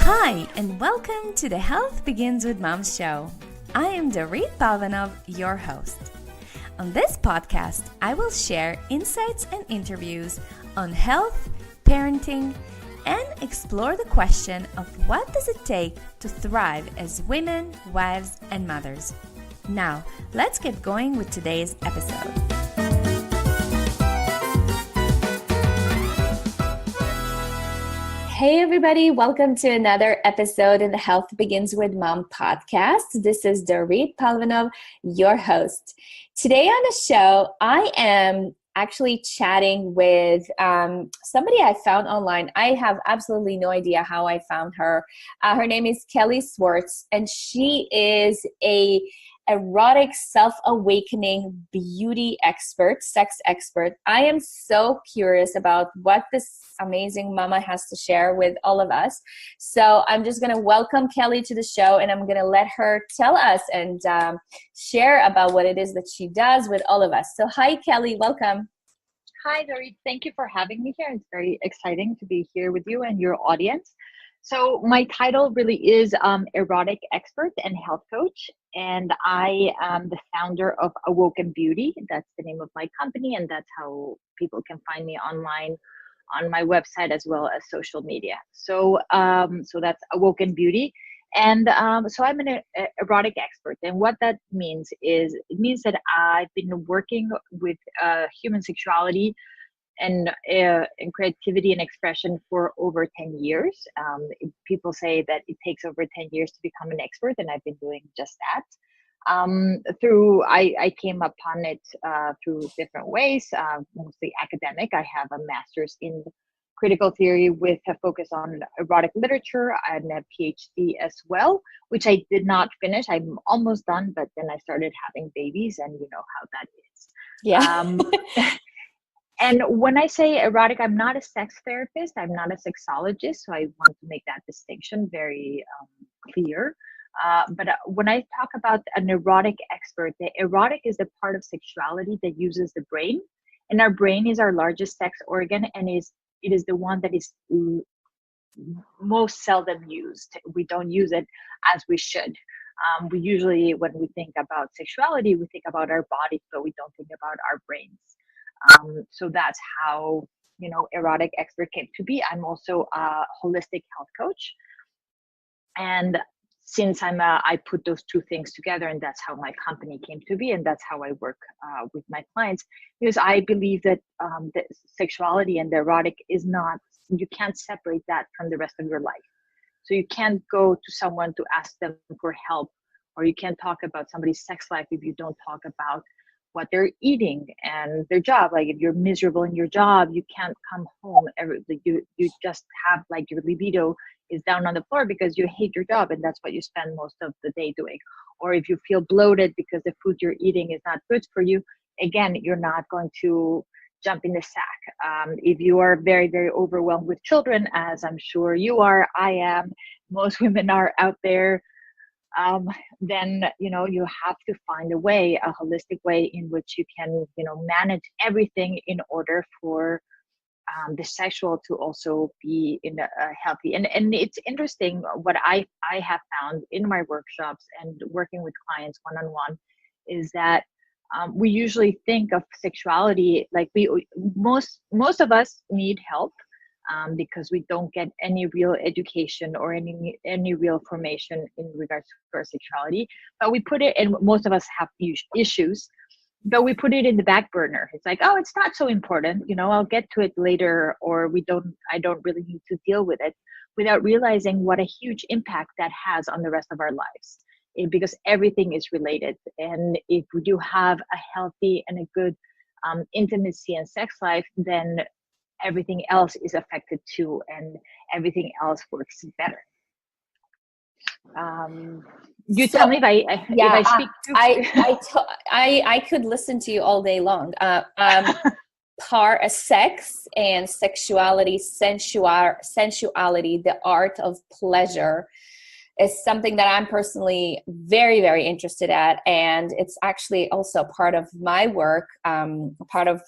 Hi, and welcome to the Health Begins with Mom show. I am Dorit, your host. On this podcast, I will share insights and interviews on health, parenting, and explore the question of what does it take to thrive as women, wives, and mothers. Now, let's get going with today's episode. Hey everybody, welcome to another episode in the Health Begins with Mom podcast. This is Dorit, your host. Today on the show, I am actually chatting with somebody I found online. I have absolutely no idea how I found her. Her name is Kelly Swartz, and she is a erotic, self-awakening beauty expert, sex expert. I am so curious about what this amazing mama has to share with all of us. So I'm just going to welcome Kelly to the show, and I'm going to let her tell us and share about what it is that she does with all of us. So hi, Kelly. Welcome. Hi, Dorit. Thank you for having me here. It's very exciting to be here with you and your audience. So my title really is erotic expert and health coach, and I am the founder of Awoken Beauty. That's the name of my company, and that's how people can find me online on my website as well as social media. So that's Awoken Beauty, and so I'm an erotic expert. And what that means is it means that I've been working with human sexuality and creativity and expression for over 10 years. People say that it takes over 10 years to become an expert, and I've been doing just that. I came upon it through different ways, mostly academic. I have a master's in critical theory with a focus on erotic literature and a PhD as well, which I did not finish. I'm almost done, but then I started having babies, and you know how that is. Yeah. And when I say erotic, I'm not a sex therapist. I'm not a sexologist. So I want to make that distinction very clear. But when I talk about an erotic expert, the erotic is the part of sexuality that uses the brain. And our brain is our largest sex organ, and it is the one that is most seldom used. We don't use it as we should. We usually, when we think about sexuality, we think about our bodies, but we don't think about our brains. So that's how, erotic expert came to be. I'm also a holistic health coach. And since I put those two things together, and that's how my company came to be, and that's how I work with my clients, because I believe that the sexuality and the erotic is not, you can't separate that from the rest of your life. So you can't go to someone to ask them for help, or you can't talk about somebody's sex life if you don't talk about what they're eating and their job. Like if you're miserable in your job, you can't come home. You just have like your libido is down on the floor because you hate your job, and that's what you spend most of the day doing. Or if you feel bloated because the food you're eating is not good for you, again, you're not going to jump in the sack. If you are very, very overwhelmed with children, as I'm sure you are, I am, most women are out there, then you have to find a way, a holistic way in which you can manage everything in order for the sexual to also be in a healthy. And it's interesting what I have found in my workshops and working with clients one-on-one is that we usually think of sexuality like most of us need help. Because we don't get any real education or any real formation in regards to our sexuality, but we put it, and most of us have issues, but we put it in the back burner. It's like, oh, it's not so important, I'll get to it later, or I don't really need to deal with it, without realizing what a huge impact that has on the rest of our lives. Because everything is related, and if we do have a healthy and a good intimacy and sex life, then everything else is affected too, and everything else works better. You tell me if I speak too. I could listen to you all day long. Sex and sexuality, sensuality, the art of pleasure, is something that I'm personally very, very interested at, and it's actually also part of my work, part of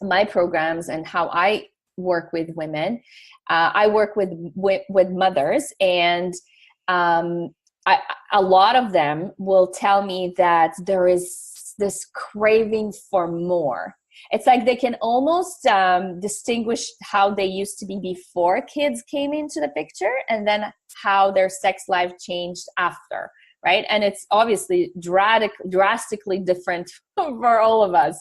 my programs, and how I work with women. I work with mothers, and a lot of them will tell me that there is this craving for more. It's like they can almost distinguish how they used to be before kids came into the picture, and then how their sex life changed after, right? And it's obviously drastically different for all of us.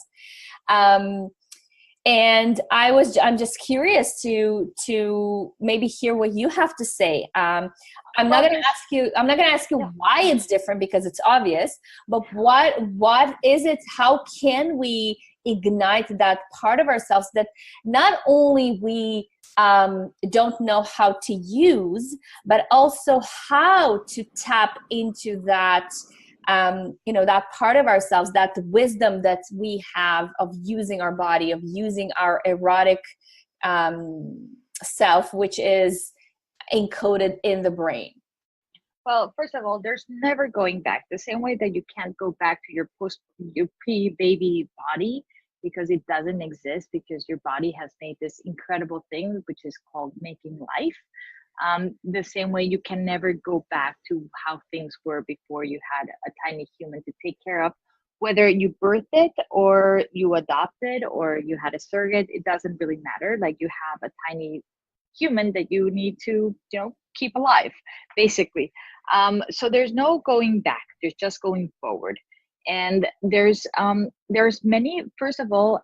And I'm just curious to maybe hear what you have to say. I'm not going to ask you why it's different, because it's obvious, but what is it? How can we ignite that part of ourselves that not only we don't know how to use, but also how to tap into that, that part of ourselves, that wisdom that we have of using our body, of using our erotic self, which is encoded in the brain. Well, first of all, there's never going back. The same way that you can't go back to your pre-baby body, because it doesn't exist, because your body has made this incredible thing, which is called making life. The same way you can never go back to how things were before you had a tiny human to take care of. Whether you birthed it or you adopted or you had a surrogate, it doesn't really matter. Like, you have a tiny human that you need to, keep alive, basically. So there's no going back. There's just going forward. And there's many, first of all,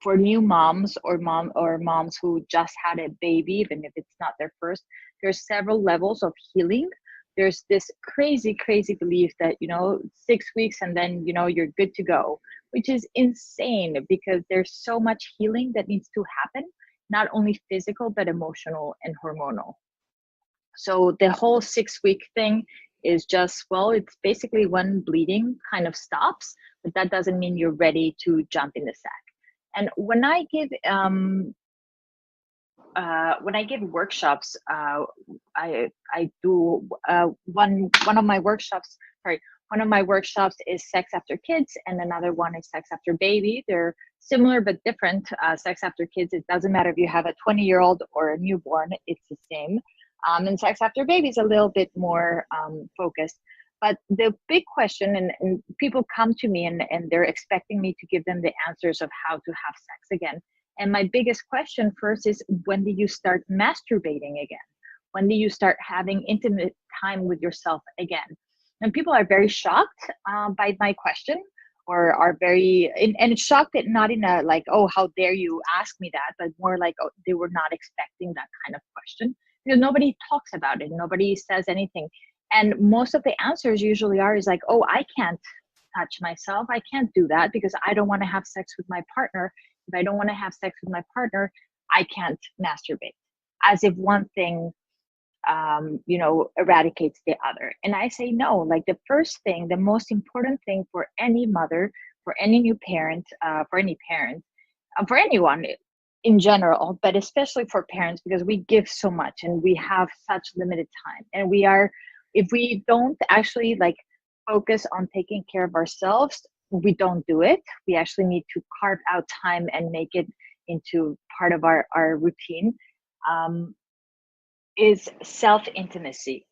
for new moms or moms who just had a baby, even if it's not their first, there's several levels of healing. There's this crazy belief that 6 weeks and then you're good to go, which is insane, because there's so much healing that needs to happen, not only physical but emotional and hormonal. So the whole 6-week thing is just, well, it's basically when bleeding kind of stops, but that doesn't mean you're ready to jump in the sack. And when I give workshops, I do one of my workshops. Sorry, one of my workshops is sex after kids, and another one is sex after baby. They're similar but different. Sex after kids, it doesn't matter if you have a 20-year-old or a newborn; it's the same. And sex after baby is a little bit more focused. But the big question, and people come to me and they're expecting me to give them the answers of how to have sex again. And my biggest question first is, when do you start masturbating again? When do you start having intimate time with yourself again? And people are very shocked by my question, or are very, and shocked at not in a like, oh, how dare you ask me that, but more like, oh, they were not expecting that kind of question, because nobody talks about it. Nobody says anything. And most of the answers usually is like, oh, I can't touch myself. I can't do that because I don't want to have sex with my partner. If I don't want to have sex with my partner, I can't masturbate. As if one thing, eradicates the other. And I say, no, like the first thing, the most important thing for any mother, for any new parent, for any parent, for anyone in general, but especially for parents, because we give so much and we have such limited time. And if we don't actually like focus on taking care of ourselves, we don't do it. We actually need to carve out time and make it into part of our routine. Is self-intimacy.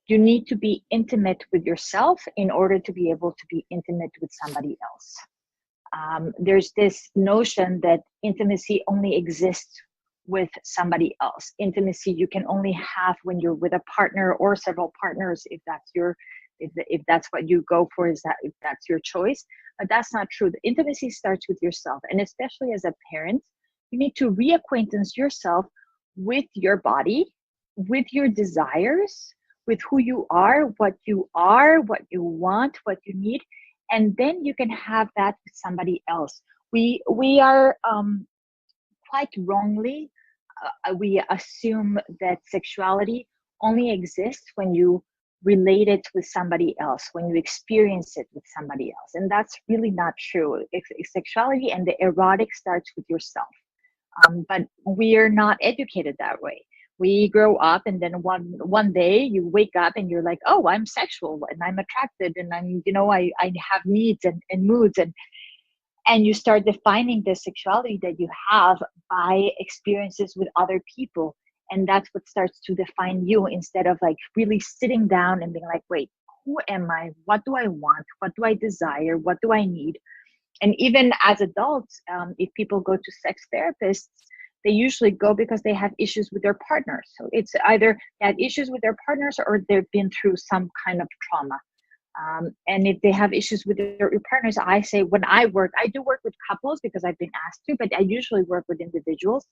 You need to be intimate with yourself in order to be able to be intimate with somebody else. There's this notion that intimacy only exists with somebody else. Intimacy you can only have when you're with a partner or several partners, if that's what you go for, if that's your choice. But that's not true. The intimacy starts with yourself, and especially as a parent, you need to reacquaintance yourself with your body, with your desires, with who you are, what you want, what you need, and then you can have that with somebody else. We are quite wrongly, we assume that sexuality only exists when you relate it with somebody else, when you experience it with somebody else, and that's really not true. Sexuality and the erotic starts with yourself, but we are not educated that way. We grow up, and then one day you wake up and you're like, oh, I'm sexual and I'm attracted and I have needs and moods, and you start defining the sexuality that you have by experiences with other people. And that's what starts to define you, instead of like really sitting down and being like, wait, who am I? What do I want? What do I desire? What do I need? And even as adults, if people go to sex therapists, they usually go because they have issues with their partners. So it's either they have issues with their partners or they've been through some kind of trauma. And if they have issues with their partners, I say when I do work with couples because I've been asked to, but I usually work with individuals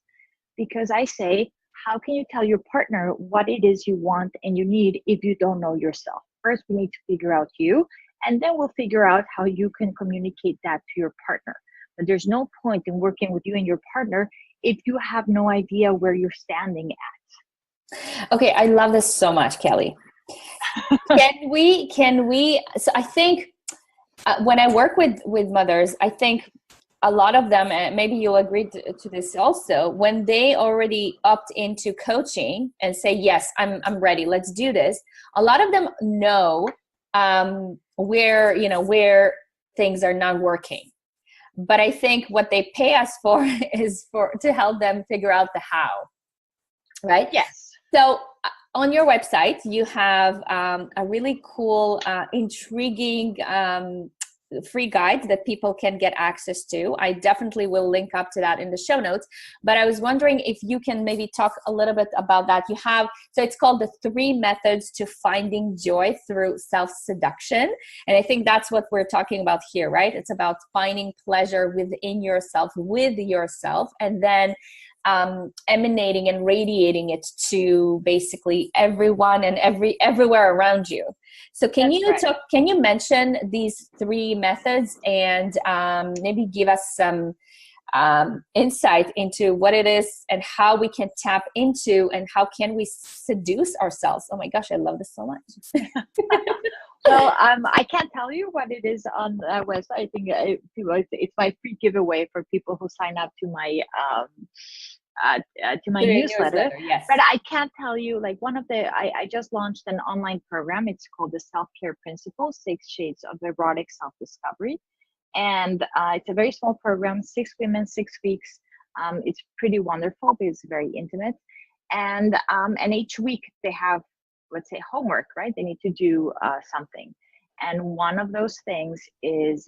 because I say, how can you tell your partner what it is you want and you need if you don't know yourself? First, we need to figure out you, and then we'll figure out how you can communicate that to your partner. But there's no point in working with you and your partner if you have no idea where you're standing at. Okay, I love this so much, Kelly. Can we, so I think when I work with mothers, I think a lot of them, and maybe you'll agree to this also, when they already opt into coaching and say, yes, I'm ready, let's do this. A lot of them know where things are not working. But I think what they pay us for is to help them figure out the how, right? Yes. So on your website, you have a really cool, intriguing free guide that people can get access to. I definitely will link up to that in the show notes. But I was wondering if you can maybe talk a little bit about that. You have, so it's called the 3 methods to finding joy through self-seduction. And I think that's what we're talking about here, right? It's about finding pleasure within yourself, with yourself, and then emanating and radiating it to basically everyone and everywhere around you. So can you mention these 3 methods and maybe give us some insight into what it is and how we can tap into and how can we seduce ourselves? Oh my gosh, I love this so much. Well, I can't tell you what it is on the website. I think it's my free giveaway for people who sign up to my newsletter. Yes. But I can't tell you, like, I just launched an online program. It's called the Self-Care Principles, 6 Shades of Erotic Self-Discovery. And it's a very small program, 6 women, 6 weeks. It's pretty wonderful because it's very intimate. And each week they have, let's say, homework, right? They need to do something. And one of those things is,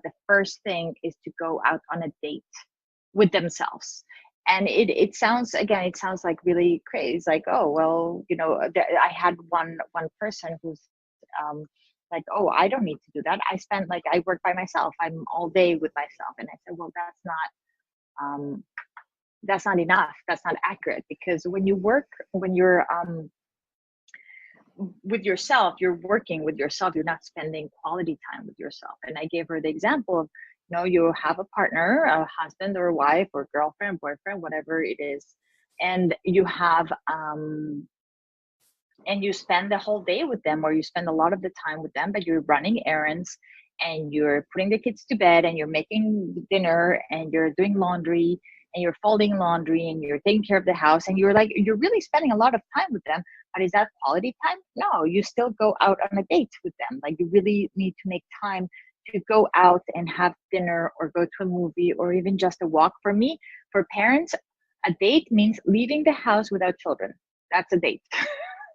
the first thing is to go out on a date with themselves. And it sounds like really crazy. Like, oh, well, I had one person who's like, oh, I don't need to do that. I work by myself. I'm all day with myself. And I said, well, that's not enough. That's not accurate, because when you're with yourself, you're working with yourself. You're not spending quality time with yourself. And I gave her the example of, you have a partner, a husband or a wife or girlfriend, boyfriend, whatever it is, and you have and you spend the whole day with them, or you spend a lot of the time with them, but you're running errands and you're putting the kids to bed and you're making dinner and you're doing laundry and you're folding laundry and you're taking care of the house, and you're really spending a lot of time with them. But is that quality time? No, you still go out on a date with them. Like, you really need to make time to go out and have dinner or go to a movie or even just a walk. For me, for parents, a date means leaving the house without children. That's a date.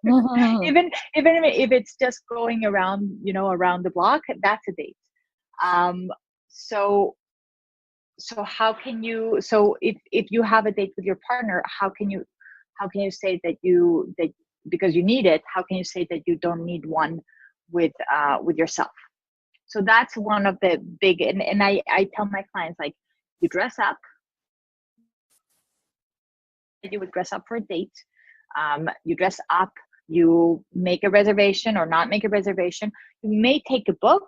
Mm-hmm. even if it's just going around, around the block, that's a date. So how can you, if you have a date with your partner, how can you say that because you need it, how can you say that you don't need one with yourself? So that's one of the big, and I tell my clients, like, you dress up, you would dress up for a date. You dress up, you make a reservation or not make a reservation. You may take a book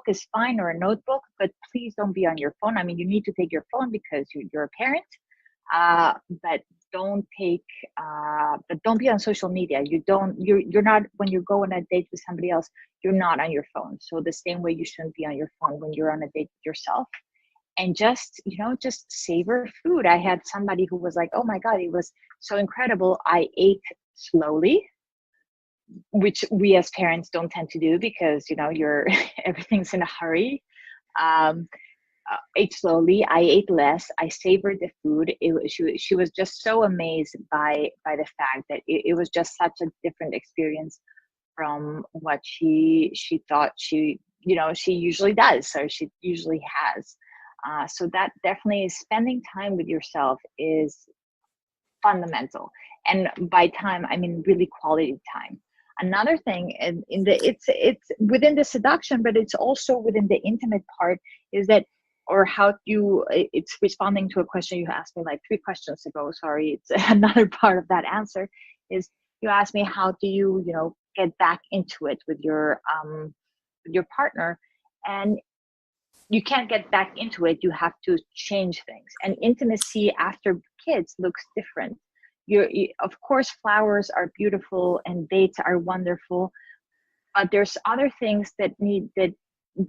is fine, or a notebook, but please don't be on your phone. I mean, you need to take your phone because you're a parent, but don't be on social media. You're not, when you go on a date with somebody else, you're not on your phone. So the same way you shouldn't be on your phone when you're on a date with yourself. And just savor food. I had somebody who was like, oh my God, it was so incredible. I ate slowly, which we as parents don't tend to do because, you're everything's in a hurry. ate slowly. I ate less. I savored the food. She was just so amazed by the fact that it was just such a different experience from what she thought she usually does, or she usually has. So that definitely is, spending time with yourself is fundamental. And by time, I mean really quality time. Another thing, in the it's within the seduction, but it's also within the intimate part, is that, or how you, it's responding to a question you asked me like 3 questions ago. Sorry, it's another part of that answer is, you asked me how do you get back into it with your partner, and you can't get back into it. You have to change things, and intimacy after kids looks different. Of course, flowers are beautiful and dates are wonderful, but there's other things that need that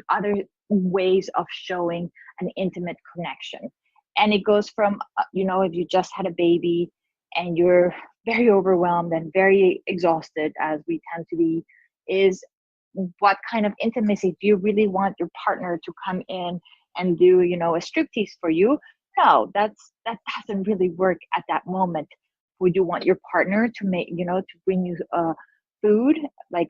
other ways of showing an intimate connection. And it goes from if you just had a baby and you're very overwhelmed and very exhausted, as we tend to be, is what kind of intimacy do you really want your partner to come in and do a striptease for you? No, that doesn't really work at that moment. Would you want your partner to make to bring you food, like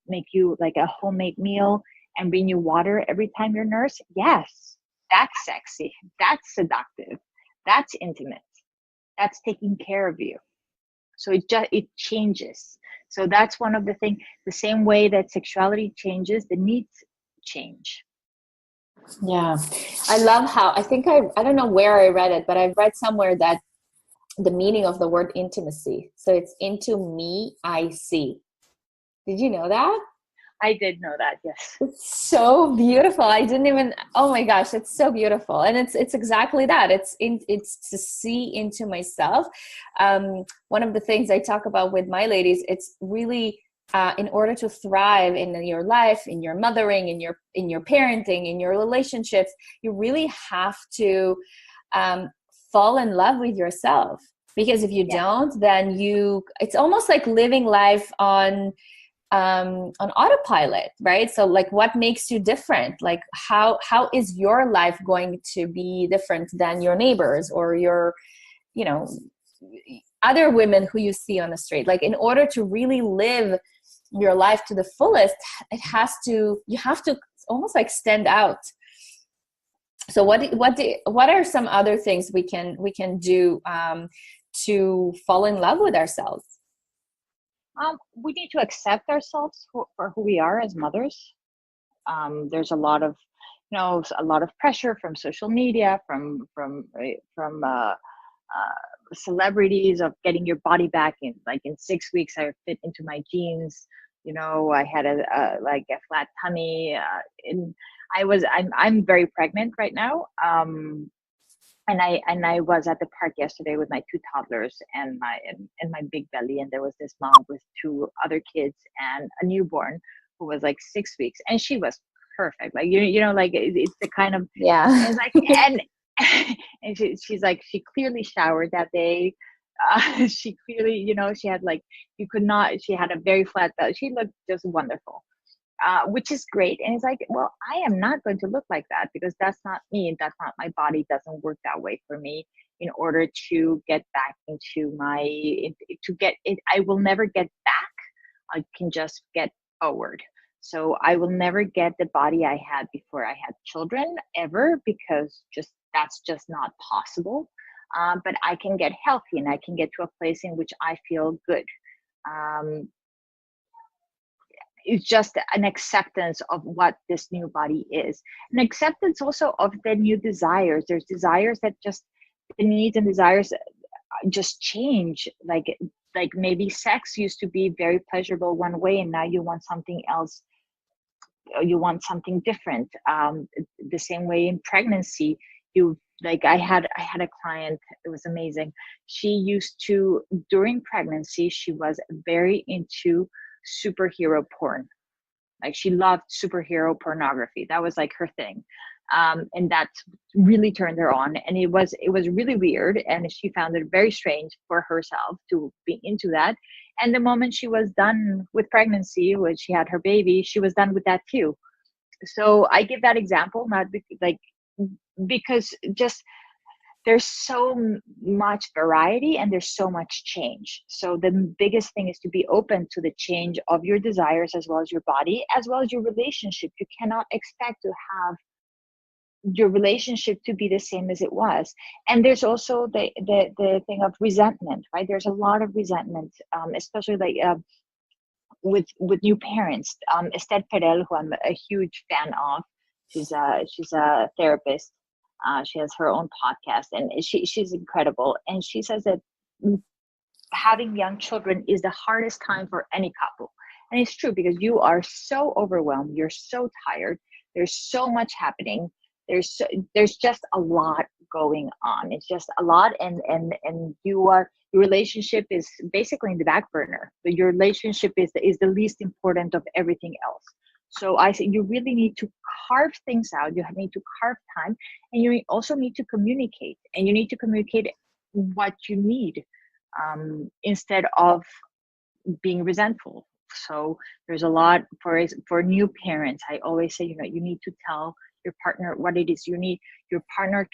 make you like a homemade meal and bring you water every time you're nursed? Yes, that's sexy, that's seductive, that's intimate, that's taking care of you. So it changes. So that's one of the things. The same way that sexuality changes, the needs change. Yeah. I love how, I don't know where I read it, but I read somewhere that the meaning of the word intimacy. So it's into me, I see. Did you know that? I did know that, yes. It's so beautiful. I didn't even, oh my gosh, it's so beautiful. And it's exactly that. It's to see into myself. One of the things I talk about with my ladies, it's really in order to thrive in your life, in your mothering, in your parenting, in your relationships, you really have to fall in love with yourself. Because if you don't, then it's almost like living life on autopilot, right? So like, what makes you different? Like how is your life going to be different than your neighbors or your, other women who you see on the street? Like, in order to really live your life to the fullest, you have to almost like stand out. So what are some other things we can do to fall in love with ourselves? We need to accept ourselves for who we are as mothers. There's a lot of, pressure from social media, from celebrities, of getting your body back in 6 weeks. I fit into my jeans. I had a flat tummy. I'm very pregnant right now. And I was at the park yesterday with my 2 toddlers and my big belly, and there was this mom with 2 other kids and a newborn who was 6 weeks, and she was perfect. It's the kind of, yeah. And and she's like, she clearly showered that day. She clearly, she had she had a very flat belly. She looked just wonderful. Which is great. And it's like, well, I am not going to look like that, because that's not me. That's not my body. It doesn't work that way for me. In order to get back into to get it, I will never get back. I can just get forward. So I will never get the body I had before I had children, ever, because that's just not possible. But I can get healthy, and I can get to a place in which I feel good. It's just an acceptance of what this new body is, an acceptance also of the new desires. There's desires that just, the needs and desires just change. Like maybe sex used to be very pleasurable one way, and now you want something else. You want something different. The same way in pregnancy, I had a client. It was amazing. She used to, during pregnancy, she was very into superhero porn. She loved superhero pornography. That was her thing. And that really turned her on. And it was really weird. And she found it very strange for herself to be into that. And the moment she was done with pregnancy, when she had her baby, she was done with that too. So I give that example, not because just there's so much variety and there's so much change. So the biggest thing is to be open to the change of your desires, as well as your body, as well as your relationship. You cannot expect to have your relationship to be the same as it was. And there's also the thing of resentment, right? There's a lot of resentment, especially like with new parents. Esther Perel, who I'm a huge fan of, she's a therapist. She has her own podcast, and she's incredible. And she says that having young children is the hardest time for any couple. And it's true, because you are so overwhelmed, you're so tired, there's so much happening, there's just a lot going on. It's just a lot, and your relationship is basically in the back burner. But your relationship is the least important of everything else. So I say you really need to carve things out. You need to carve time, and you also need to communicate. And you need to communicate what you need, instead of being resentful. So there's a lot for new parents. I always say, you need to tell your partner what it is you need. Your partner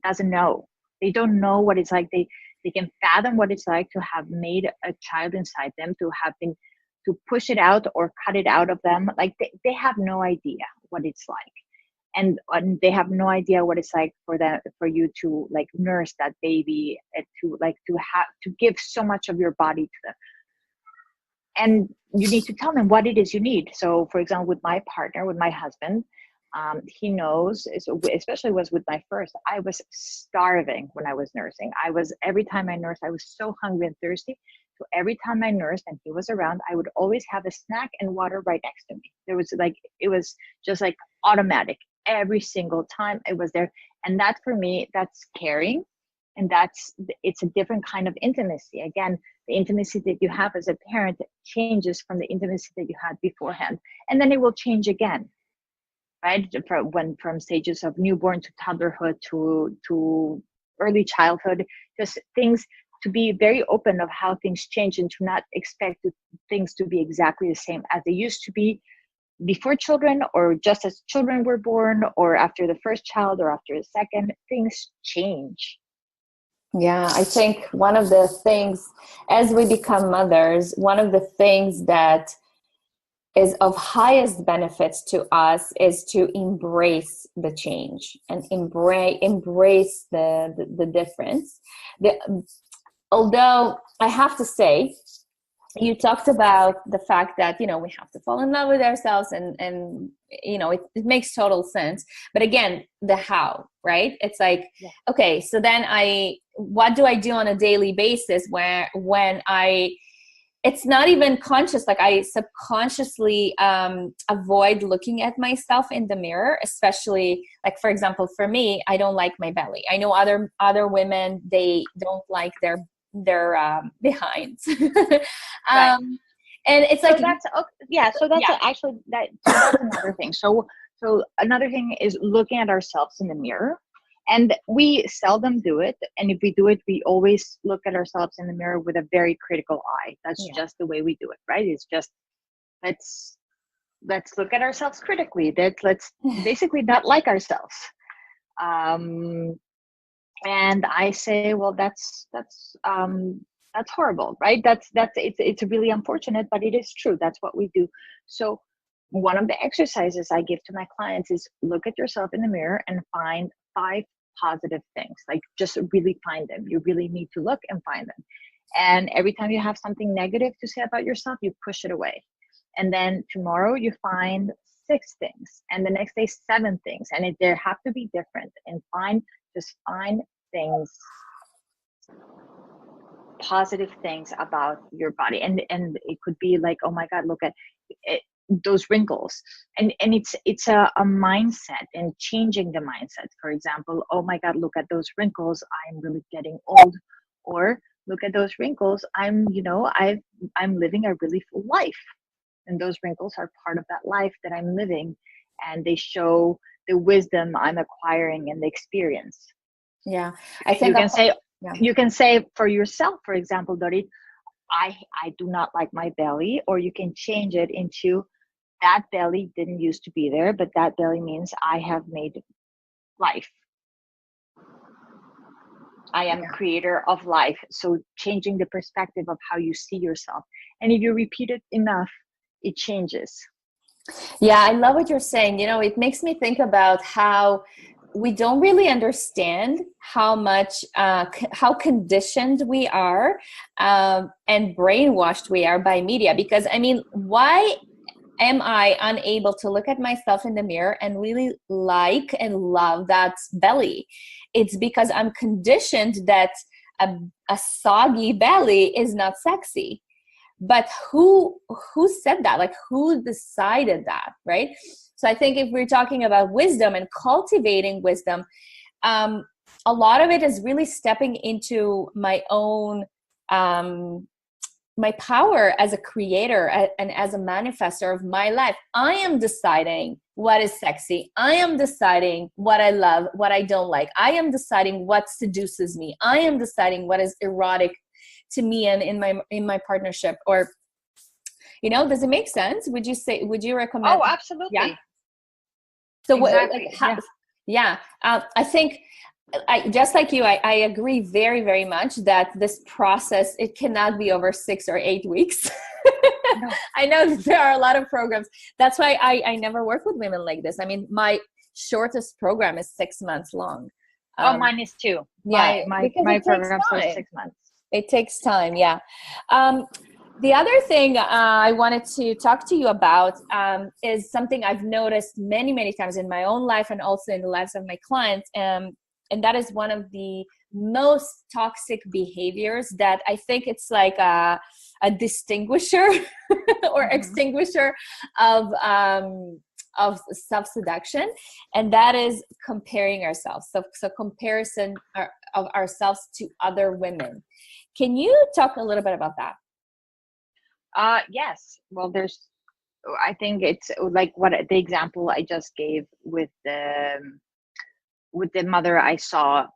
doesn't know. They don't know what it's like. They can fathom what it's like to have made a child inside them, to push it out or cut it out of them. Like they have no idea what it's like. And they have no idea what it's like for you to like nurse that baby, and to give so much of your body to them. And you need to tell them what it is you need. So for example, with my partner, with my husband, he knows, especially was with my first, I was starving when I was nursing. Every time I nursed, I was so hungry and thirsty. So every time I nursed and he was around, I would always have a snack and water right next to me. It was just like automatic. Every single time it was there. And that, for me, that's caring. And it's a different kind of intimacy. Again, the intimacy that you have as a parent changes from the intimacy that you had beforehand. And then it will change again, right? From stages of newborn to toddlerhood to early childhood, just things, to be very open of how things change, and to not expect things to be exactly the same as they used to be before children, or just as children were born, or after the first child, or after the second. Things change. Yeah, I think one of the things, as we become mothers, one of the things that is of highest benefits to us is to embrace the change and embrace the difference. Although I have to say, you talked about the fact that, we have to fall in love with ourselves, and it makes total sense. But again, the how, right? It's like, yeah. Okay, so then what do I do on a daily basis when it's not even conscious, like I subconsciously avoid looking at myself in the mirror, especially like, for example, for me, I don't like my belly. I know other women, they don't like their behinds. Right. And it's so like, that's yeah. So that's actually that's another thing. So another thing is looking at ourselves in the mirror. And we seldom do it. And if we do it, we always look at ourselves in the mirror with a very critical eye. That's just the way we do it, right? It's just, let's look at ourselves critically. Let's basically not like ourselves. And I say, well, that's horrible, right? It's really unfortunate, but it is true. That's what we do. So one of the exercises I give to my clients is look at yourself in the mirror and find 5 positive things. Like, just really find them. You really need to look and find them. And every time you have something negative to say about yourself, you push it away. And then tomorrow you find 6 things, and the next day 7 things, and they have to be different. And just find things, positive things about your body. And it could be like, oh my God, look at it, those wrinkles. And it's a mindset, and changing the mindset. For example, oh my God, look at those wrinkles, I'm really getting old. Or look at those wrinkles, I'm living a really full life. And those wrinkles are part of that life that I'm living, and they show the wisdom I'm acquiring and the experience. Yeah, I think you can say for yourself, for example, Dorit, I do not like my belly. Or you can change it into, that belly didn't used to be there, but that belly means I have made life. I am creator of life. So changing the perspective of how you see yourself. And if you repeat it enough, it changes. Yeah, I love what you're saying. It makes me think about how we don't really understand how much, how conditioned we are, and brainwashed we are by media. Because, I mean, why am I unable to look at myself in the mirror and really like and love that belly? It's because I'm conditioned that a soggy belly is not sexy. But who said that? Like, who decided that, right? So I think if we're talking about wisdom and cultivating wisdom, a lot of it is really stepping into my own my power as a creator and as a manifester of my life. I am deciding what is sexy. I am deciding what I love, what I don't like. I am deciding what seduces me. I am deciding what is erotic to me and in my partnership. Or, does it make sense? Would you recommend? Oh, absolutely. Yeah. So exactly. I think just like you, I agree very, very much that this process, it cannot be over 6 or 8 weeks. No. I know that there are a lot of programs. That's why I never work with women like this. I mean, my shortest program is 6 months long. Mine is too. Yeah, my programs are 6 months. It takes time. Yeah. The other thing I wanted to talk to you about is something I've noticed many, many times in my own life and also in the lives of my clients. And that is one of the most toxic behaviors that I think it's like a distinguisher or extinguisher of self-seduction. And that is comparing ourselves. So comparison of ourselves to other women. Can you talk a little bit about that? Yes. Well, I think it's like what the example I just gave with the mother I saw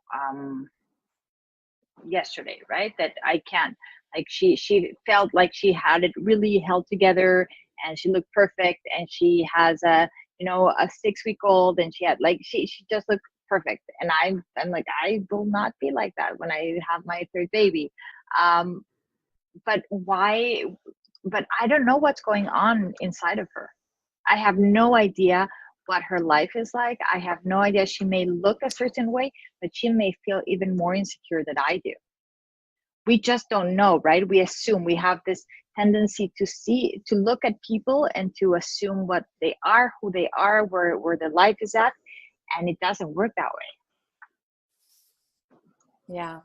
yesterday, right? That I can't, like, she felt like she had it really held together and she looked perfect, and she has a 6-week-old, and she had she just looked perfect. And I'm like, I will not be like that when I have my third baby. But why? But I don't know what's going on inside of her. I have no idea what her life is like. I have no idea. She may look a certain way, but she may feel even more insecure than I do. We just don't know, right? We assume. We have this tendency to look at people and to assume what they are, who they are, where their life is at, and it doesn't work that way. Yeah.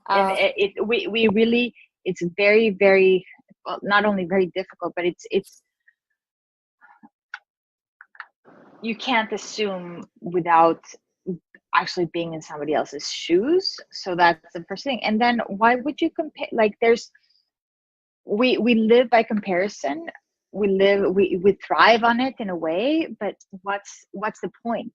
And we really, it's very, very, well, not only very difficult, but it's you can't assume without actually being in somebody else's shoes. So that's the first thing. And then why would you compare? Like, we live by comparison. We thrive on it in a way, but what's the point?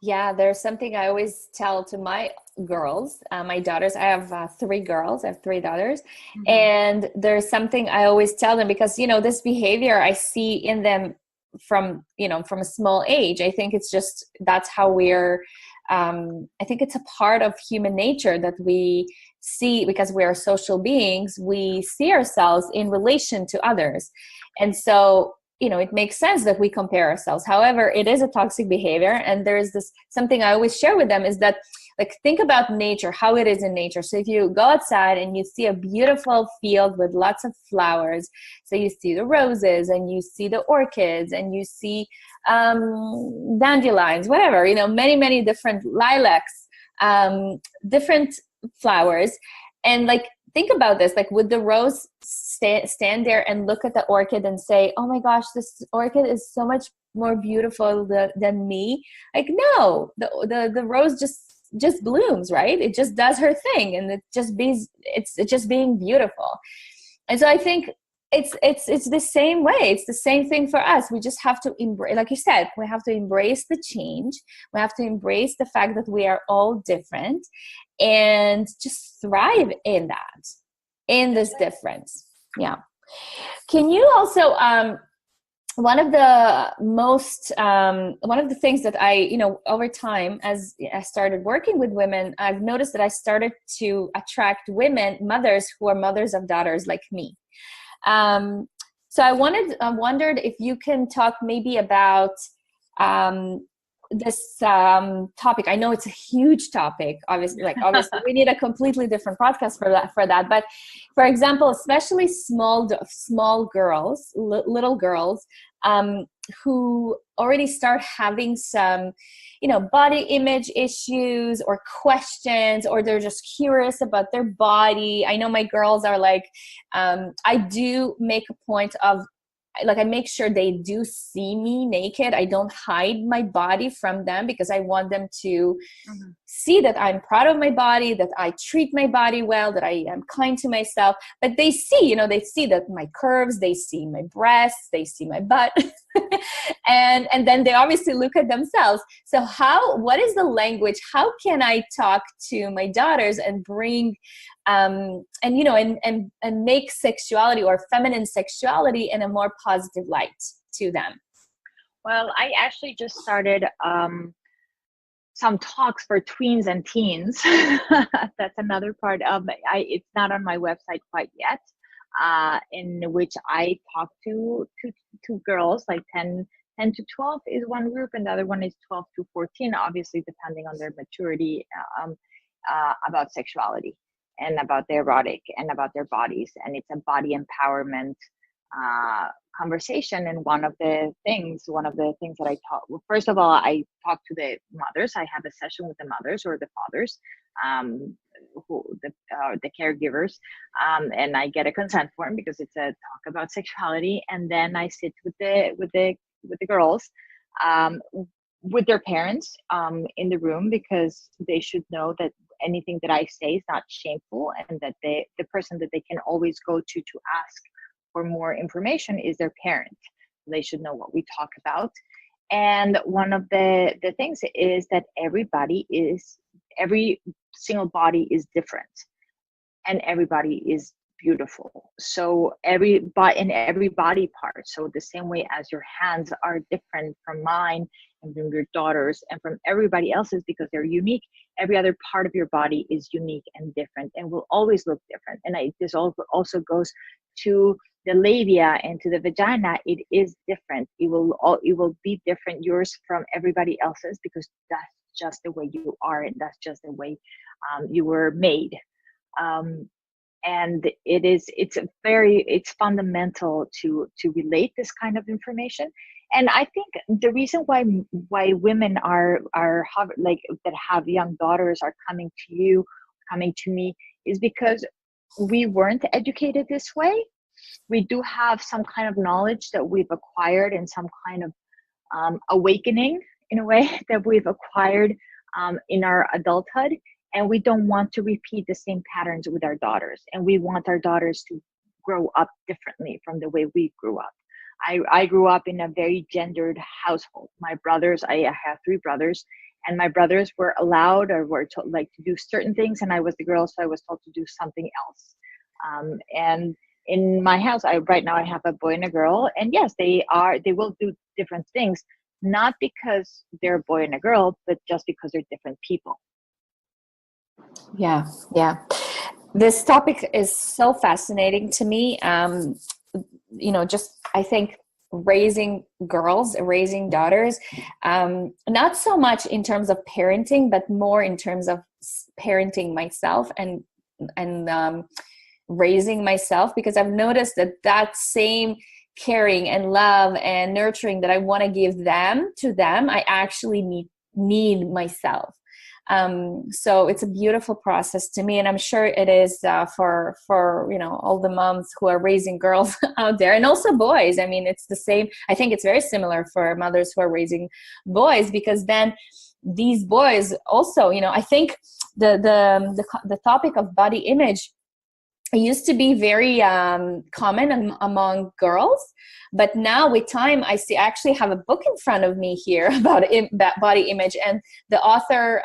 Yeah, there's something I always tell to my girls, my daughters. I have 3 girls. I have 3 daughters. Mm-hmm. And there's something I always tell them, because, this behavior I see in them from a small age. I think it's just, that's how we're, I think it's a part of human nature that we see, because we are social beings. We see ourselves in relation to others. And so, it makes sense that we compare ourselves. However, it is a toxic behavior. And there's this something I always share with them is that, like, think about nature, how it is in nature. So if you go outside and you see a beautiful field with lots of flowers, so you see the roses and you see the orchids and you see dandelions, whatever, many, many different lilacs, different flowers. And like, think about this, like, would the rose stand there and look at the orchid and say, oh my gosh, this orchid is so much more beautiful than me? Like, no, the rose just blooms, right? It just does her thing, and it's just being beautiful. And so I think it's the same way. It's the same thing for us. We just have to embrace, like you said, we have to embrace the change. We have to embrace the fact that we are all different, and just thrive in this difference. Yeah. Can you also one of the most one of the things that I, over time, as I started working with women, I've noticed that I started to attract mothers who are mothers of daughters like me. So I wondered if you can talk maybe about this topic. I know it's a huge topic, obviously we need a completely different podcast for that. But for example, especially small girls, little girls, who already start having some, body image issues or questions, or they're just curious about their body. I know my girls are like, I do make a point of, I make sure they do see me naked. I don't hide my body from them, because I want them to see that I'm proud of my body, that I treat my body well, that I am kind to myself. But they see, they see that my curves, they see my breasts, they see my butt. and then they obviously look at themselves. So what is the language? How can I talk to my daughters and bring and make sexuality or feminine sexuality in a more positive light to them? Well, I actually just started some talks for tweens and teens. That's another part of it. It's not on my website quite yet, in which I talk to girls, like 10 to 12 is one group, and the other one is 12 to 14, obviously depending on their maturity, about sexuality and about their erotic and about their bodies. And it's a body empowerment conversation. And one of the things that I talk, well, first of all, I talk to the mothers. I have a session with the mothers or the fathers, the caregivers, and I get a consent form because it's a talk about sexuality. And then I sit with the girls, with their parents, in the room, because they should know that anything that I say is not shameful, and that the person that they can always go to ask for more information is their parent. They should know what we talk about. And one of the things is that every single body is different, and everybody is beautiful. So every body part. So the same way as your hands are different from mine and from your daughters and from everybody else's, because they're unique, every other part of your body is unique and different and will always look different. And this also goes to the labia and to the vagina. It is different. It will be different, yours from everybody else's, because that's just the way you are, and that's just the way you were made. And it's fundamental to relate this kind of information. And I think the reason why women are like that have young daughters are coming to me is because we weren't educated this way. We do have some kind of knowledge that we've acquired, and some kind of awakening in a way that we've acquired in our adulthood. And we don't want to repeat the same patterns with our daughters. And we want our daughters to grow up differently from the way we grew up. I grew up in a very gendered household. My brothers, I have 3 brothers, and my brothers were allowed or were told, like, to do certain things. And I was the girl, so I was told to do something else. And in my house, right now I have a boy and a girl. And yes, they will do different things, not because they're a boy and a girl, but just because they're different people. Yeah. This topic is so fascinating to me. Just, I think, raising daughters, not so much in terms of parenting, but more in terms of parenting myself and raising myself, because I've noticed that same caring and love and nurturing that I want to give to them, I actually need myself. So it's a beautiful process to me, and I'm sure it is for all the moms who are raising girls out there, and also boys. I mean, it's the same. I think it's very similar for mothers who are raising boys, because then these boys also, I think the topic of body image it used to be very common among girls, but now with time, I actually have a book in front of me here about that body image, and the author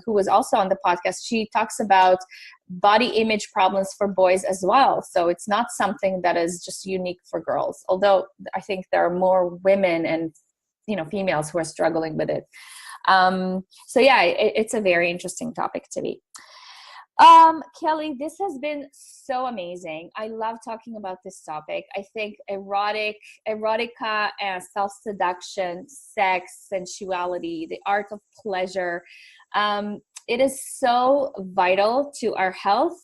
who was also on the podcast, she talks about body image problems for boys as well. So it's not something that is just unique for girls, although I think there are more women and females who are struggling with it. So yeah, it's a very interesting topic to me. Kelly, this has been so amazing. I love talking about this topic. I think erotica, and self-seduction, sex, sensuality, the art of pleasure, it is so vital to our health,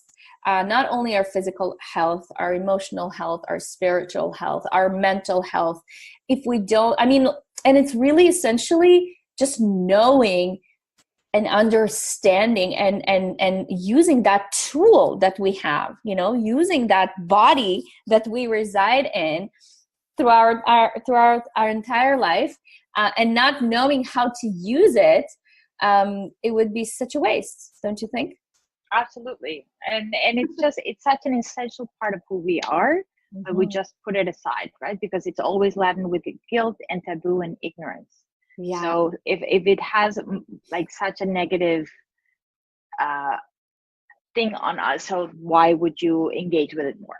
not only our physical health, our emotional health, our spiritual health, our mental health. If we don't, and it's really essentially just knowing and understanding and using that tool that we have, using that body that we reside in throughout our entire life, and not knowing how to use it, it would be such a waste, don't you think? Absolutely. And it's such an essential part of who we are, but we just put it aside, right? Because it's always laden with guilt and taboo and ignorance. Yeah. So if it has like such a negative thing on us, so why would you engage with it more?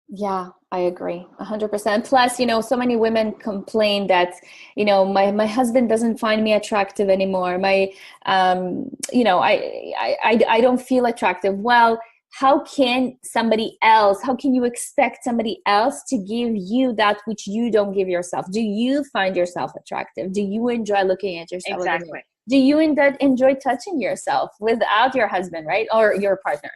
Yeah, I agree 100%. Plus, so many women complain that, my husband doesn't find me attractive anymore. I don't feel attractive. Well, how can you expect somebody else to give you that which you don't give yourself? Do you find yourself attractive? Do you enjoy looking at yourself? Exactly. Do you enjoy touching yourself without your husband, right? Or your partner?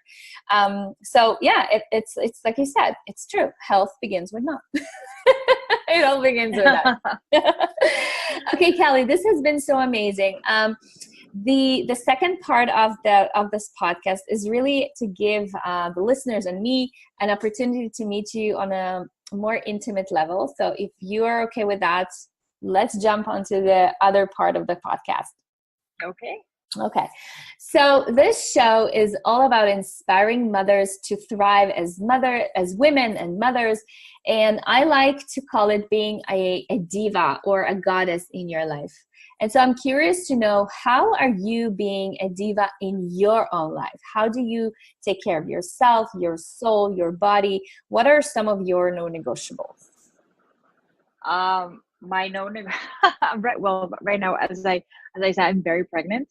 So yeah, it's like you said, it's true. Health begins with not. It all begins with that. Okay, Kelly, this has been so amazing. The second part of this podcast is really to give the listeners and me an opportunity to meet you on a more intimate level. So if you are okay with that, let's jump onto the other part of the podcast. Okay. So this show is all about inspiring mothers to thrive as women and mothers. And I like to call it being a diva or a goddess in your life. And so I'm curious to know, how are you being a diva in your own life? How do you take care of yourself, your soul, your body? What are some of your non-negotiables? My right now, as I said, I'm very pregnant.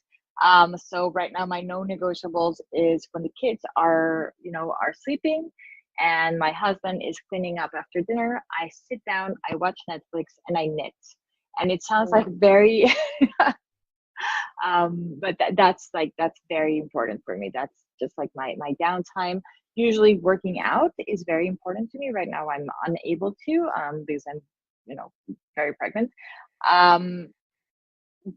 So right now my non-negotiables is when the kids are sleeping and my husband is cleaning up after dinner, I sit down, I watch Netflix, and I knit. And it sounds like very but that's very important for me. That's just like my downtime. Usually working out is very important to me. Right now I'm unable to because I'm very pregnant.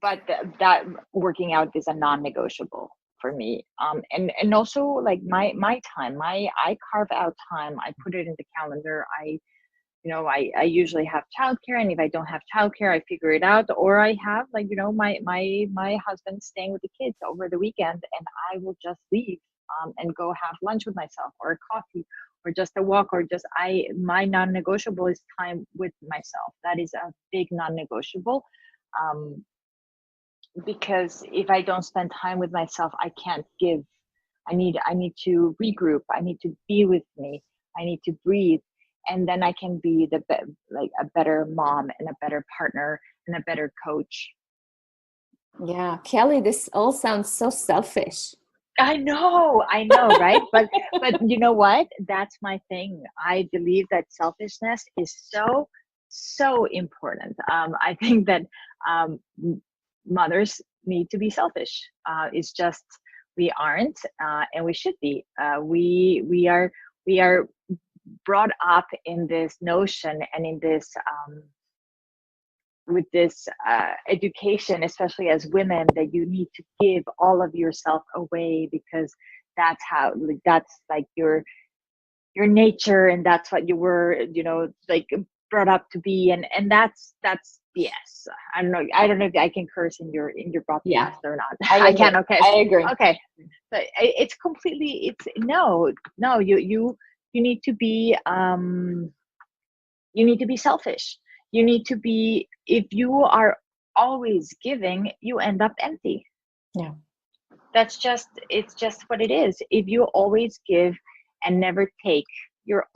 But that working out is a non-negotiable for me. And also like my time, I carve out time. I put it in the calendar. I usually have childcare, and if I don't have childcare, I figure it out, or I have my husband staying with the kids over the weekend, and I will just leave and go have lunch with myself, or a coffee, or just a walk, or just my non-negotiable is time with myself. That is a big non-negotiable. Because if I don't spend time with myself, I can't give. I need to regroup. I need to be with me. I need to breathe, and then I can be a better mom and a better partner and a better coach. Yeah, Kelly, this all sounds so selfish. I know, right? But you know what? That's my thing. I believe that selfishness is so important. I think that mothers need to be selfish. It's just we aren't, and we should be. We are brought up in this notion and in this with this education, especially as women, that you need to give all of yourself away because that's like your nature, and that's what you were like brought up to be, and that's BS. I don't know if I can curse in your podcast or not. I can. Okay, I agree. Okay, but it's completely, it's no, you need to be, you need to be selfish. You need to be, if you are always giving, you end up empty. Yeah. That's just, it's just what it is. If you always give and never take, you're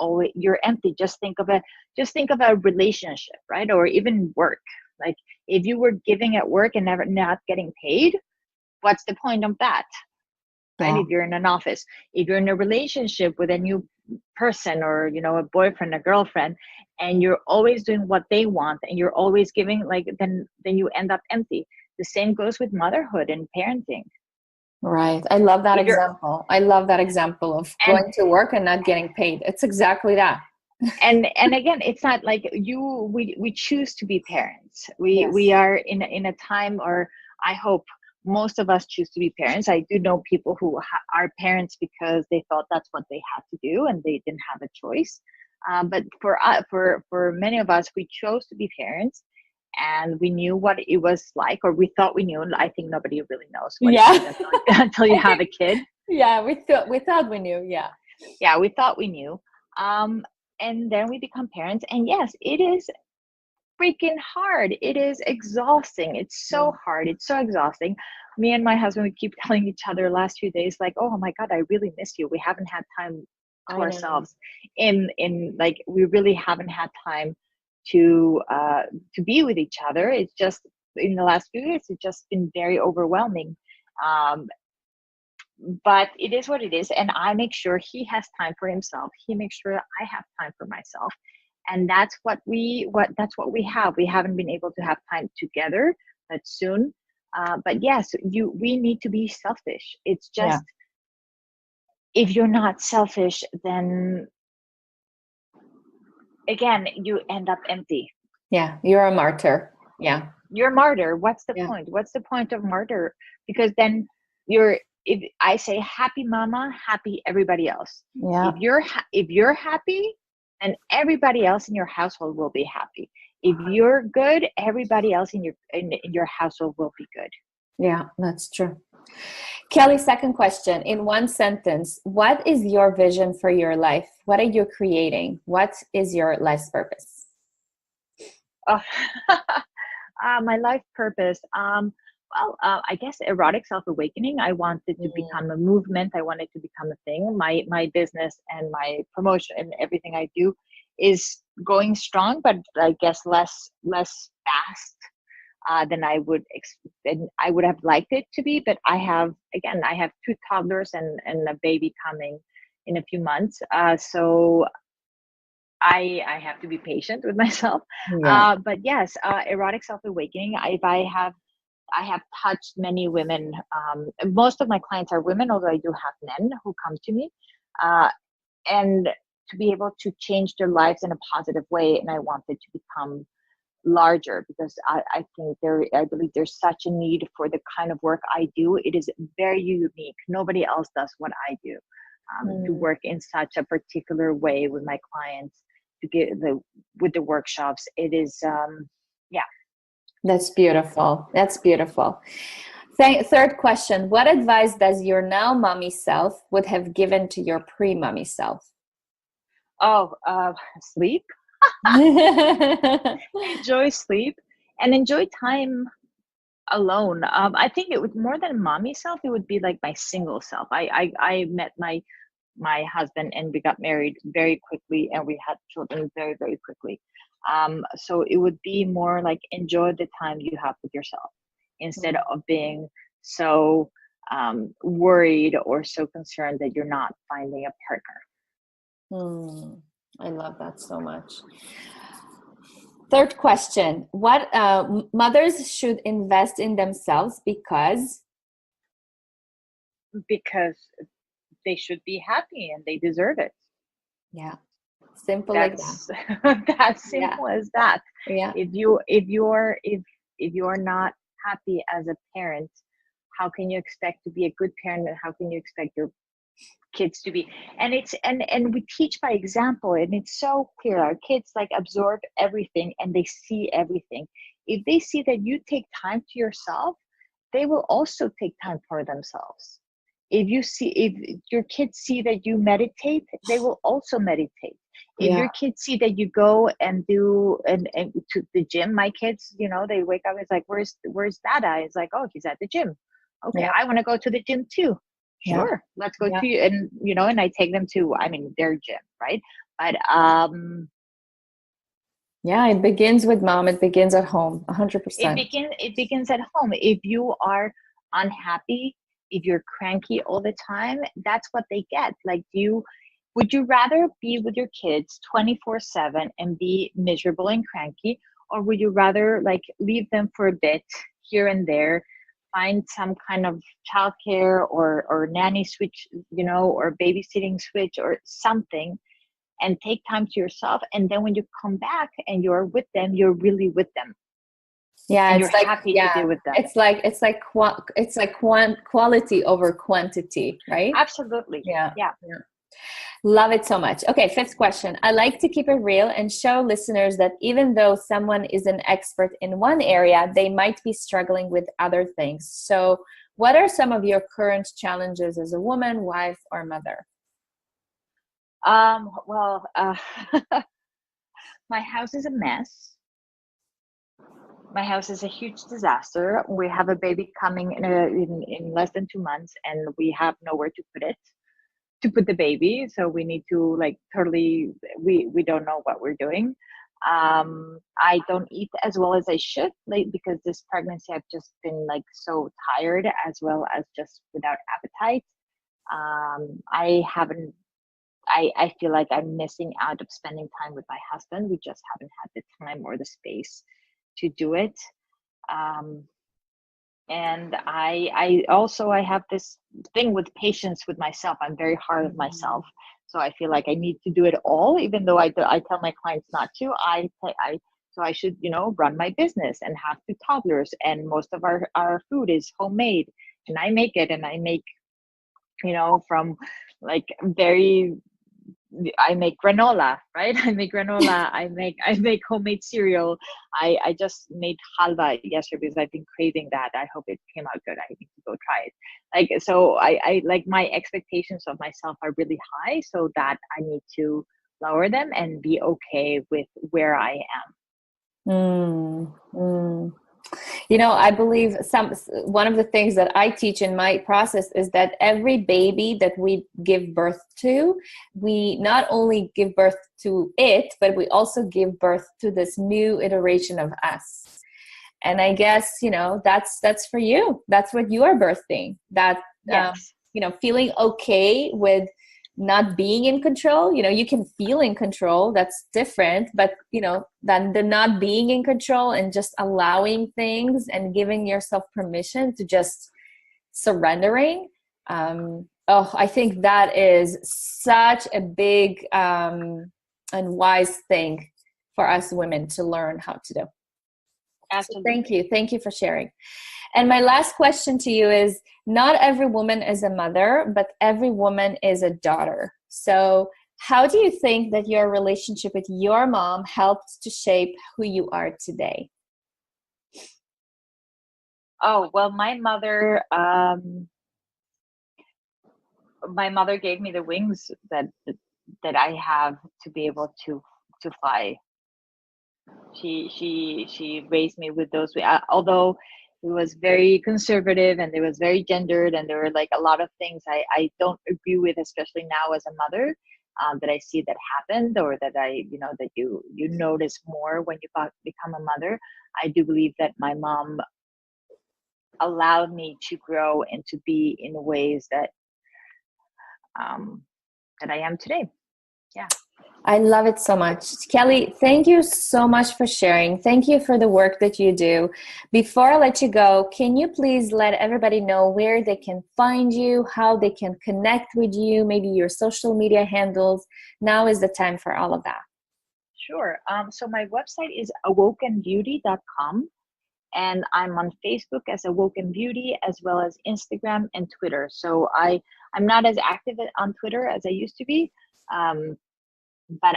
empty. Just think of a relationship, right? Or even work. Like, if you were giving at work and never not getting paid, what's the point of that? Right? Yeah. If you're in an office, if you're in a relationship with a new person, or a boyfriend, a girlfriend, and you're always doing what they want and you're always giving, like, then you end up empty. The same goes with motherhood and parenting. Right. I love that If you're example. I love that example of and going to work and not getting paid. It's exactly that. and again, it's not like we choose to be parents. We Yes. are in a time, or I hope most of us choose to be parents. I do know people who are parents because they thought that's what they had to do and they didn't have a choice. But for many of us, we chose to be parents, and we knew what it was like, or we thought we knew. I think nobody really knows what it Yeah. is until you I have think, a kid. yeah, we thought we knew. Yeah. Yeah, we thought we knew. And then we become parents, and yes, it is freaking hard. It is exhausting. It's Yeah. so hard. It's so exhausting. Me and my husband, we keep telling each other last few days, like, oh my God, I really miss you. We haven't had time to I know. ourselves. In like, we really haven't had time to be with each other. It's just, in the last few years, it's just been very overwhelming. Um, but it is what it is, and I make sure he has time for himself. He makes sure I have time for myself, and that's what we have. We haven't been able to have time together, but soon. But yes, we need to be selfish. It's Yeah. just, if you're not selfish, then again, you end up empty. Yeah. You're a martyr. Yeah. You're a martyr. What's the Yeah. point? What's the point of martyr? Because then you're, if I say happy mama, happy everybody else. Yeah. If you're happy, and everybody else in your household will be happy. If you're good, everybody else in your household will be good. Yeah. That's true. Kelly, second question. In one sentence, what is your vision for your life? What are you creating? What is your life's purpose? Oh, my life purpose. I guess erotic self-awakening. I wanted to Mm. become a movement. I wanted to become a thing. My business and my promotion and everything I do is going strong, but I guess less fast than than I would have liked it to be. But I have two toddlers and a baby coming in a few months. So I have to be patient with myself. Yeah. But yes, erotic self-awakening. I have touched many women. Most of my clients are women, although I do have men who come to me, uh, and to be able to change their lives in a positive way. And I wanted to become larger because I believe there's such a need for the kind of work I do. It is very unique. Nobody else does what I do. To Mm. work in such a particular way with my clients, to get with the workshops. It is, yeah. That's beautiful. That's beautiful. Third question. What advice does your now mommy self would have given to your pre-mommy self? Oh, sleep. Enjoy sleep and enjoy time alone. I think it would, more than mommy self, it would be like my single self. I met my husband and we got married very quickly and we had children very, very quickly. So it would be more like, enjoy the time you have with yourself instead of being so worried or so concerned that you're not finding a partner. I love that so much. Third question. What mothers should invest in themselves because? Because they should be happy and they deserve it. Yeah. Simple like that. That's that Yeah. simple as that. Yeah. If you're not happy as a parent, how can you expect to be a good parent, and how can you expect your kids to be? And it's and we teach by example, and it's so clear. Our kids like absorb everything and they see everything. If they see that you take time to yourself, they will also take time for themselves. if your kids see that you meditate, they will also meditate. If Yeah. your kids see that you go and do and to the gym, my kids, they wake up, it's like, where's Dada? It's like, oh, he's at the gym. Okay, Yeah. I want to go to the gym too. Yeah. Sure, let's go Yeah. to, and I take them to, I mean, their gym, right? But Yeah, it begins with mom. It begins at home, 100%. it begins at home. If you are unhappy, if you're cranky all the time, that's what they get. Like, would you rather be with your kids 24/7 and be miserable and cranky, or would you rather like leave them for a bit here and there, find some kind of childcare or nanny switch, or babysitting switch or something, and take time to yourself, and then when you come back and you're with them, you're really with them, Yeah, and you're it's like, happy to yeah, be with them. it's like quality over quantity, right? Absolutely. Yeah. Yeah. Yeah. Love it so much. Okay, fifth question. I like to keep it real and show listeners that even though someone is an expert in one area, they might be struggling with other things. So, what are some of your current challenges as a woman, wife, or mother? Well, my house is a mess. My house is a huge disaster. We have a baby coming in less than 2 months, and we have nowhere to put the baby. So we need to like totally, we don't know what we're doing. I don't eat as well as I should, like, because this pregnancy I've just been like so tired, as well as just without appetite. I haven't I feel like I'm missing out of spending time with my husband. We just haven't had the time or the space to do it. Um, and I have this thing with patience with myself. I'm very hard on myself, so I feel like I need to do it all, even though I tell my clients not to. So I should, run my business and have two toddlers, and most of our food is homemade, and I make it, and I make, from like very, I make granola, right? I make granola. I make homemade cereal. I just made halva yesterday because I've been craving that. I hope it came out good. I need to go try it. Like, so I like, my expectations of myself are really high, so that I need to lower them and be okay with where I am. I believe one of the things that I teach in my process is that every baby that we give birth to, we not only give birth to it, but we also give birth to this new iteration of us. And I guess, that's for you. That's what you are birthing. That, Yes. feeling okay with not being in control. You can feel in control, that's different, but than the not being in control, and just allowing things and giving yourself permission to just surrendering. I think that is such a big and wise thing for us women to learn how to do. Absolutely. So thank you for sharing. And my last question to you is, not every woman is a mother, but every woman is a daughter. So how do you think that your relationship with your mom helped to shape who you are today? Oh, well, my mother gave me the wings that I have to be able to fly. She raised me with those, although it was very conservative, and it was very gendered, and there were like a lot of things I don't agree with, especially now as a mother, that I see that happened, or that that you notice more when you become a mother. I do believe that my mom allowed me to grow and to be in ways that that I am today. Yeah. I love it so much. Kelly, thank you so much for sharing. Thank you for the work that you do. Before I let you go, can you please let everybody know where they can find you, how they can connect with you, maybe your social media handles? Now is the time for all of that. Sure. So my website is awokenbeauty.com, and I'm on Facebook as Awoken Beauty, as well as Instagram and Twitter. So I'm not as active on Twitter as I used to be. But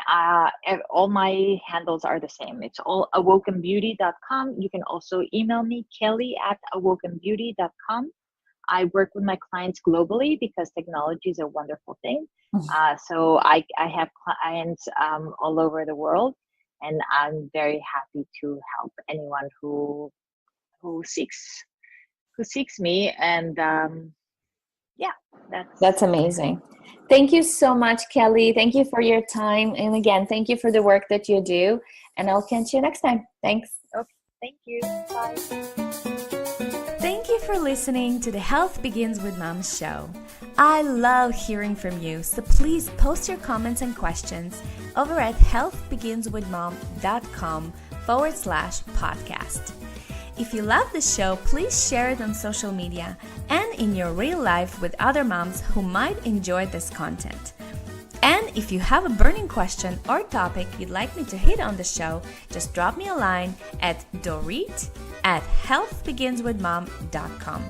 all my handles are the same. It's all awokenbeauty.com. You can also email me, Kelly@awokenbeauty.com. I work with my clients globally because technology is a wonderful thing. Mhm. So I have clients all over the world, and I'm very happy to help anyone who seeks me. And yeah, That's that's amazing. Thank you so much, Kelly. Thank you for your time. And again, thank you for the work that you do. And I'll catch you next time. Thanks. okay. Thank you. Bye. Thank you for listening to the Health Begins with Mom show. I love hearing from you, so please post your comments and questions over at healthbeginswithmom.com/podcast. If you love the show, please share it on social media and in your real life with other moms who might enjoy this content. And if you have a burning question or topic you'd like me to hit on the show, just drop me a line at Dorit@healthbeginswithmom.com.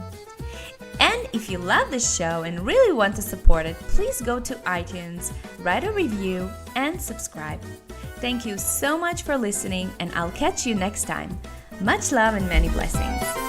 And if you love this show and really want to support it, please go to iTunes, write a review, and subscribe. Thank you so much for listening, and I'll catch you next time. Much love and many blessings.